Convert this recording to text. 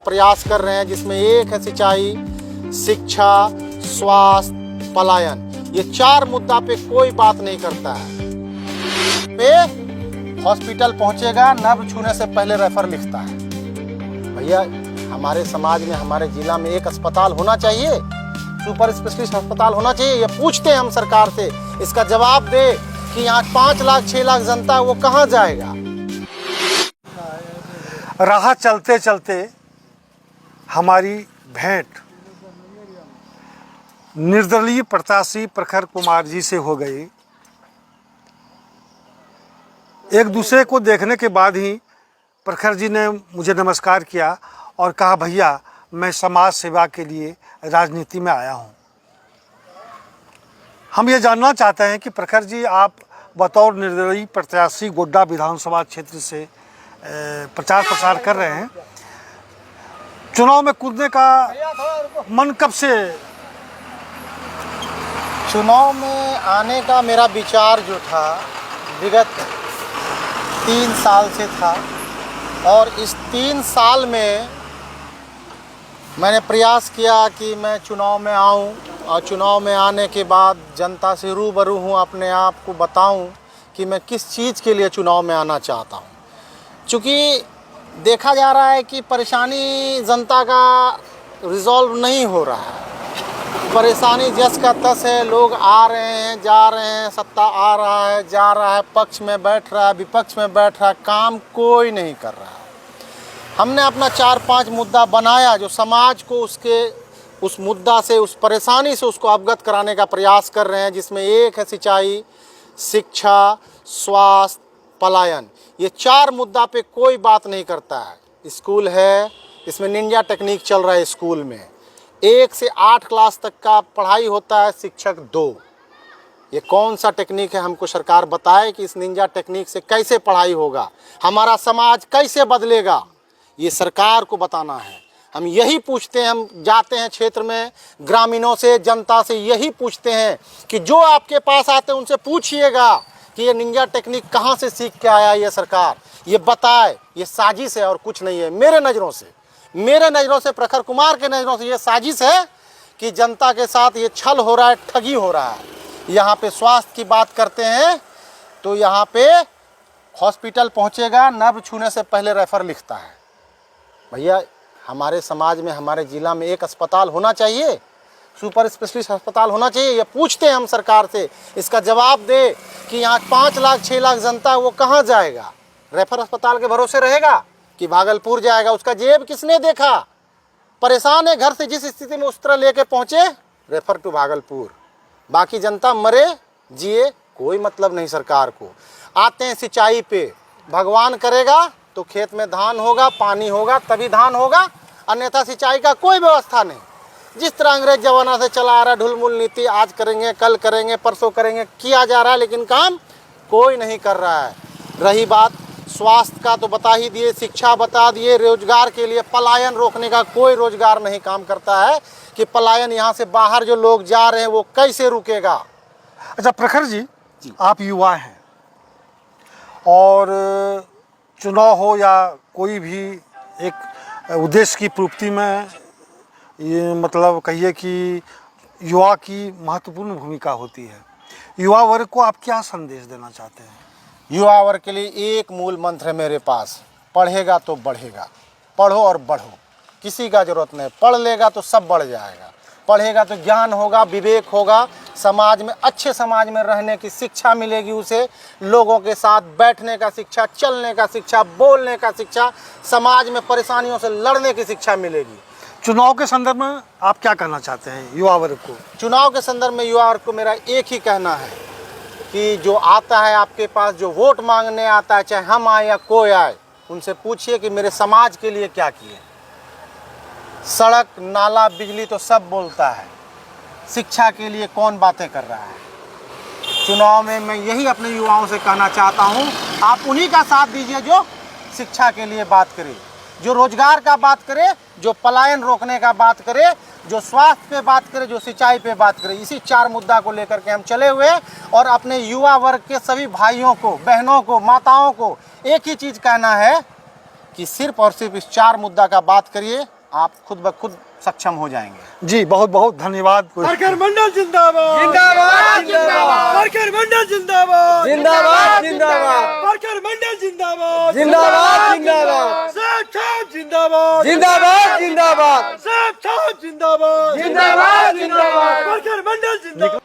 प्रयास कर रहे हैं, जिसमें एक है सिंचाई, शिक्षा, स्वास्थ्य, पलायन। ये 4 मुद्दा पे कोई बात नहीं करता है। पे हॉस्पिटल पहुंचेगा, नर्व छूने से पहले रेफर लिखता है। भैया, हमारे समाज में, हमारे जिला में एक अस्पताल होना चाहिए, सुपर स्पेशलिस्ट अस्पताल होना चाहिए। ये पूछते हैं हम सरकार से, इसका जवाब दे कि यहाँ 5 लाख 6 लाख जनता वो कहाँ जाएगा। राह चलते चलते हमारी भेंट निर्दलीय प्रत्याशी प्रखर कुमार जी से हो गई। एक दूसरे को देखने के बाद ही प्रखर जी ने मुझे नमस्कार किया और कहा, भैया मैं समाज सेवा के लिए राजनीति में आया हूं। हम ये जानना चाहते हैं कि प्रखर जी, आप बतौर निर्दलीय प्रत्याशी गोड्डा विधानसभा क्षेत्र से प्रचार प्रसार कर रहे हैं, चुनाव में कूदने का मन कब से? चुनाव में आने का मेरा विचार जो था विगत 3 साल से था, और इस 3 साल में मैंने प्रयास किया कि मैं चुनाव में आऊं, और चुनाव में आने के बाद जनता से रूबरू हूं, अपने आप को बताऊं कि मैं किस चीज़ के लिए चुनाव में आना चाहता हूं। चूँकि देखा जा रहा है कि परेशानी जनता का रिजॉल्व नहीं हो रहा है, परेशानी जस का तस है। लोग आ रहे हैं, जा रहे हैं, सत्ता आ रहा है, जा रहा है, पक्ष में बैठ रहा है, विपक्ष में बैठ रहा है, काम कोई नहीं कर रहा है। हमने अपना 4-5 मुद्दा बनाया जो समाज को उस मुद्दा से, उस परेशानी से उसको अवगत कराने का प्रयास कर रहे हैं, जिसमें एक है सिंचाई, शिक्षा, स्वास्थ्य, पलायन। ये 4 मुद्दा पे कोई बात नहीं करता है। स्कूल है, इसमें निंजा टेक्निक चल रहा है। स्कूल में 1 से 8 क्लास तक का पढ़ाई होता है, शिक्षक 2। ये कौन सा टेक्निक है, हमको सरकार बताए कि इस निंजा टेक्निक से कैसे पढ़ाई होगा, हमारा समाज कैसे बदलेगा, ये सरकार को बताना है। हम यही पूछते हैं, हम जाते हैं क्षेत्र में, ग्रामीणों से, जनता से यही पूछते हैं कि जो आपके पास आते हैं उनसे पूछिएगा कि ये निंजा टेक्निक कहाँ से सीख के आया ये सरकार, ये बताए। ये साजिश है और कुछ नहीं है। मेरे नज़रों से, प्रखर कुमार के नज़रों से ये साजिश है कि जनता के साथ ये छल हो रहा है, ठगी हो रहा है। यहाँ पे स्वास्थ्य की बात करते हैं तो यहाँ पे हॉस्पिटल पहुँचेगा, नर्व छूने से पहले रेफर लिखता है। भैया, हमारे समाज में, हमारे ज़िला में एक अस्पताल होना चाहिए, सुपर स्पेशलिस्ट अस्पताल होना चाहिए। ये पूछते हैं हम सरकार से, इसका जवाब दे कि यहाँ 5 लाख 6 लाख जनता वो कहाँ जाएगा। रेफर अस्पताल के भरोसे रहेगा कि भागलपुर जाएगा? उसका जेब किसने देखा? परेशान है, घर से जिस स्थिति में उस तरह लेके पहुँचे, रेफर टू भागलपुर। बाकी जनता मरे जिए, कोई मतलब नहीं सरकार को। आते हैं सिंचाई पे, भगवान करेगा तो खेत में धान होगा, पानी होगा तभी धान होगा, अन्यथा सिंचाई का कोई व्यवस्था नहीं। जिस तरह अंग्रेज जमाना से चला आ रहा है, ढुलमुल नीति, आज करेंगे, कल करेंगे, परसों करेंगे, किया जा रहा है, लेकिन काम कोई नहीं कर रहा है। रही बात स्वास्थ्य का तो बता ही दिए, शिक्षा बता दिए, रोजगार के लिए पलायन रोकने का कोई रोजगार नहीं काम करता है कि पलायन यहाँ से बाहर जो लोग जा रहे हैं वो कैसे रुकेगा। अच्छा प्रखर जी, आप युवा हैं और चुनाव हो या कोई भी एक उद्देश्य की पूर्ति में, ये मतलब कहिए कि युवा की महत्वपूर्ण भूमिका होती है। युवा वर्ग को आप क्या संदेश देना चाहते हैं? युवा वर्ग के लिए एक मूल मंत्र है मेरे पास, पढ़ेगा तो बढ़ेगा। पढ़ो और बढ़ो, किसी का जरूरत नहीं। पढ़ लेगा तो सब बढ़ जाएगा। पढ़ेगा तो ज्ञान होगा, विवेक होगा, समाज में, अच्छे समाज में रहने की शिक्षा मिलेगी उसे, लोगों के साथ बैठने का शिक्षा, चलने का शिक्षा, बोलने का शिक्षा, समाज में परेशानियों से लड़ने की शिक्षा मिलेगी। चुनाव के संदर्भ में आप क्या कहना चाहते हैं युवा वर्ग को? चुनाव के संदर्भ में युवा वर्ग को मेरा एक ही कहना है कि जो आता है आपके पास, जो वोट मांगने आता है, चाहे हम आए या कोई आए, उनसे पूछिए कि मेरे समाज के लिए क्या किए। सड़क, नाला, बिजली तो सब बोलता है, शिक्षा के लिए कौन बातें कर रहा है? चुनाव में मैं यही अपने युवाओं से कहना चाहता हूं, आप उन्हीं का साथ दीजिए जो शिक्षा के लिए बात करे, जो रोजगार का बात करे, जो पलायन रोकने का बात करे, जो स्वास्थ्य पे बात करे, जो सिंचाई पे बात करे। इसी 4 मुद्दा को लेकर के हम चले हुए, और अपने युवा वर्ग के सभी भाइयों को, बहनों को, माताओं को एक ही चीज़ कहना है कि सिर्फ और सिर्फ इस 4 मुद्दा का बात करिए, आप खुद ब खुद सक्षम हो जाएंगे। जी बहुत बहुत धन्यवाद। वर्कर मंडल जिंदाबाद जिंदाबाद जिंदाबाद वर्कर मंडल जिंदाबाद जिंदाबाद जिंदाबाद वर्कर मंडल जिंदाबाद जिंदाबाद जिंदाबाद साहब जिंदाबाद जिंदाबाद जिंदाबाद साहब जिंदाबाद जिंदाबाद जिंदाबाद वर्कर मंडल जिंदाबाद।